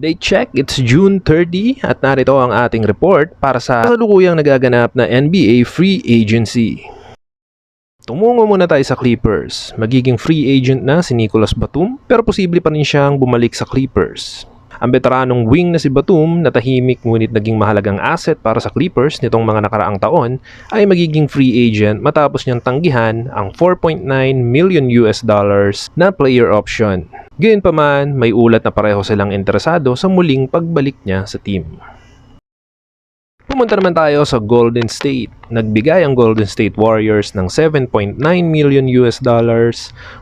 Date check, it's June 30 at narito ang ating report para sa kasalukuyang nagaganap na NBA Free Agency. Tumungo muna tayo sa Clippers. Magiging free agent na si Nicolas Batum pero posible pa rin siyang bumalik sa Clippers. Ang veteranong wing na si Batum na tahimik ngunit naging mahalagang asset para sa Clippers nitong mga nakaraang taon ay magiging free agent matapos niyang tanggihan ang $4.9 million na player option. Gayunpaman, may ulat na pareho silang interesado sa muling pagbalik niya sa team. Pumunta naman tayo sa Golden State. Nagbigay ang Golden State Warriors ng $7.9 million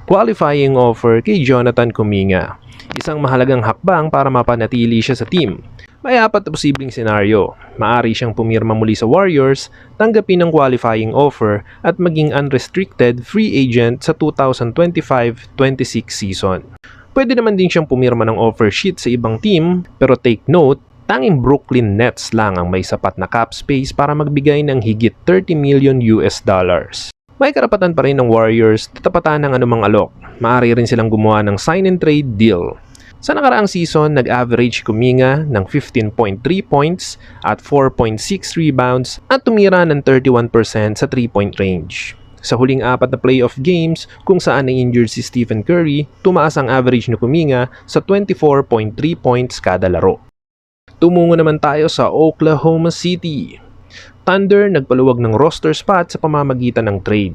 qualifying offer kay Jonathan Kuminga. Isang mahalagang hakbang para mapanatili siya sa team. May apat na posibleng senaryo. Maaari siyang pumirma muli sa Warriors, tanggapin ang qualifying offer at maging unrestricted free agent sa 2025-26 season. Pwede naman din siyang pumirma ng offer sheet sa ibang team, pero take note, tanging Brooklyn Nets lang ang may sapat na cap space para magbigay ng higit $30 million. May karapatan pa rin ng Warriors tatapatan ng anumang alok. Maaari rin silang gumawa ng sign-and-trade deal. Sa nakaraang season, nag-average Kuminga ng 15.3 points at 4.6 rebounds at tumira ng 31% sa 3-point range. Sa huling apat na playoff games kung saan na-injured si Stephen Curry, tumaas ang average ni Kuminga sa 24.3 points kada laro. Tumungo naman tayo sa Oklahoma City. Thunder nagpaluwag ng roster spot sa pamamagitan ng trade.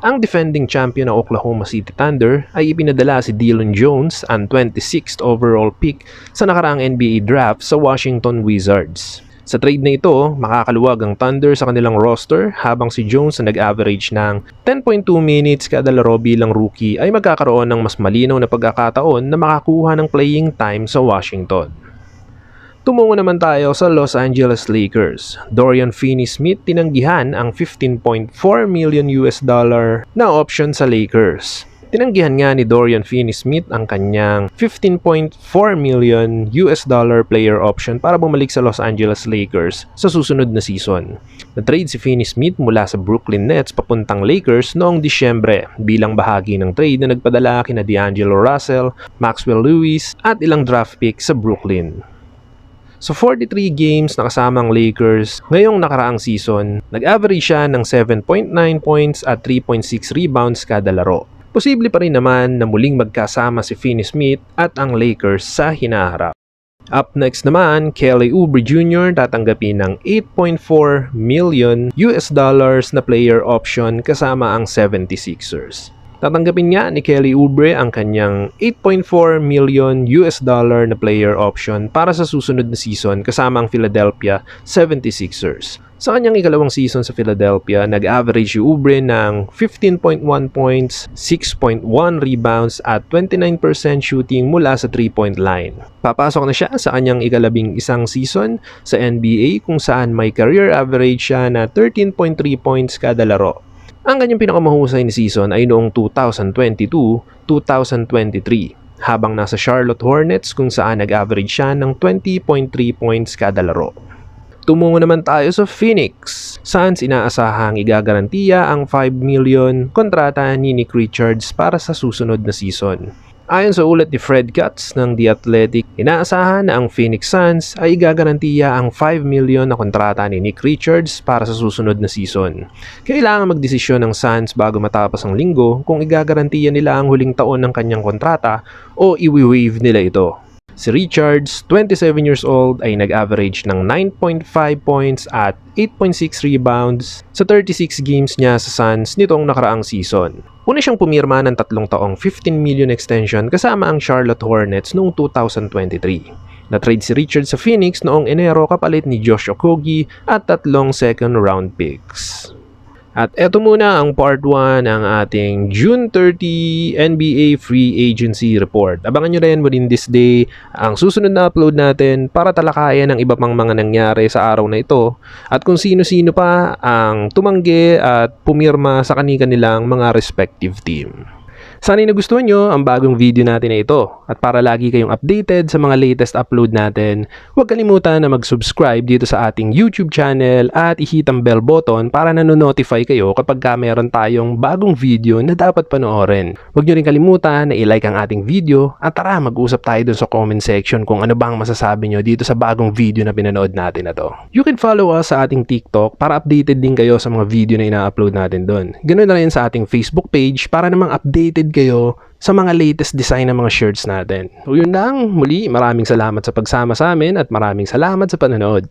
Ang defending champion ng Oklahoma City Thunder ay ipinadala si Dillon Jones, ang 26th overall pick sa nakaraang NBA draft sa Washington Wizards. Sa trade na ito, makakaluwag ang Thunder sa kanilang roster habang si Jones na nag-average ng 10.2 minutes kada laro bilang rookie ay magkakaroon ng mas malinaw na pagkakataon na makakuha ng playing time sa Washington. Tumungo naman tayo sa Los Angeles Lakers. Dorian Finney-Smith tinanggihan ang $15.4 million na option sa Lakers. Tinanggihan nga ni Dorian Finney-Smith ang kanyang $15.4 million player option para bumalik sa Los Angeles Lakers sa susunod na season. Na-trade si Finney-Smith mula sa Brooklyn Nets papuntang Lakers noong Disyembre bilang bahagi ng trade na nagpadala kina D'Angelo Russell, Maxwell Lewis at ilang draft pick sa Brooklyn. Sa 43 games na kasama ang Lakers ngayong nakaraang season, nag-average siya ng 7.9 points at 3.6 rebounds kada laro. Posible pa rin naman na muling magkasama si Finney-Smith at ang Lakers sa hinaharap. Up next naman, Kelly Oubre Jr. tatanggapin ng $8.4 million na player option kasama ang 76ers. Tatanggapin nga ni Kelly Oubre ang kanyang $8.4 million na player option para sa susunod na season kasama ang Philadelphia 76ers. Sa kanyang ikalawang season sa Philadelphia, nag-average si Oubre ng 15.1 points, 6.1 rebounds at 29% shooting mula sa 3-point line. Papasok na siya sa kanyang ikalabing isang season sa NBA kung saan may career average siya na 13.3 points kada laro. Ang kanyang pinakamahusay na season ay noong 2022-2023 habang nasa Charlotte Hornets kung saan nag-average siya ng 20.3 points kada laro. Tumungo naman tayo sa Phoenix. Suns inaasahang igagarantiya ang $5 million kontrata ni Nick Richards para sa susunod na season. Ayon sa ulat ni Fred Katz ng The Athletic, inaasahan na ang Phoenix Suns ay igagarantiya ang $5 million na kontrata ni Nick Richards para sa susunod na season. Kailangan magdesisyon ng Suns bago matapos ang linggo kung igagarantiya nila ang huling taon ng kanyang kontrata o iwi-waive nila ito. Si Richards, 27 years old, ay nag-average ng 9.5 points at 8.6 rebounds sa 36 games niya sa Suns nitong nakaraang season. Una siyang pumirma ng 3 taong $15 million extension kasama ang Charlotte Hornets noong 2023. Na-trade si Richards sa Phoenix noong Enero kapalit ni Josh Okogie at 3 second-round picks. At eto muna ang part 1 ng ating June 30 NBA Free Agency Report. Abangan nyo rin within this day ang susunod na upload natin para talakayan ang iba pang mga nangyari sa araw na ito at kung sino-sino pa ang tumanggi at pumirma sa kanilang mga respective team. Sana'y nagustuhan nyo ang bagong video natin na ito. At para lagi kayong updated sa mga latest upload natin, huwag kalimutan na mag-subscribe dito sa ating YouTube channel at i-hit ang bell button para nanonotify kayo kapag meron tayong bagong video na dapat panoorin. Huwag nyo rin kalimutan na i-like ang ating video at tara mag-usap tayo dun sa comment section kung ano bang masasabi nyo dito sa bagong video na pinanood natin na to. You can follow us sa ating TikTok para updated din kayo sa mga video na ina-upload natin doon. Ganoon na rin sa ating Facebook page para namang updated kayo sa mga latest design ng mga shirts natin. So yun lang, muli maraming salamat sa pagsama sa amin at maraming salamat sa panonood.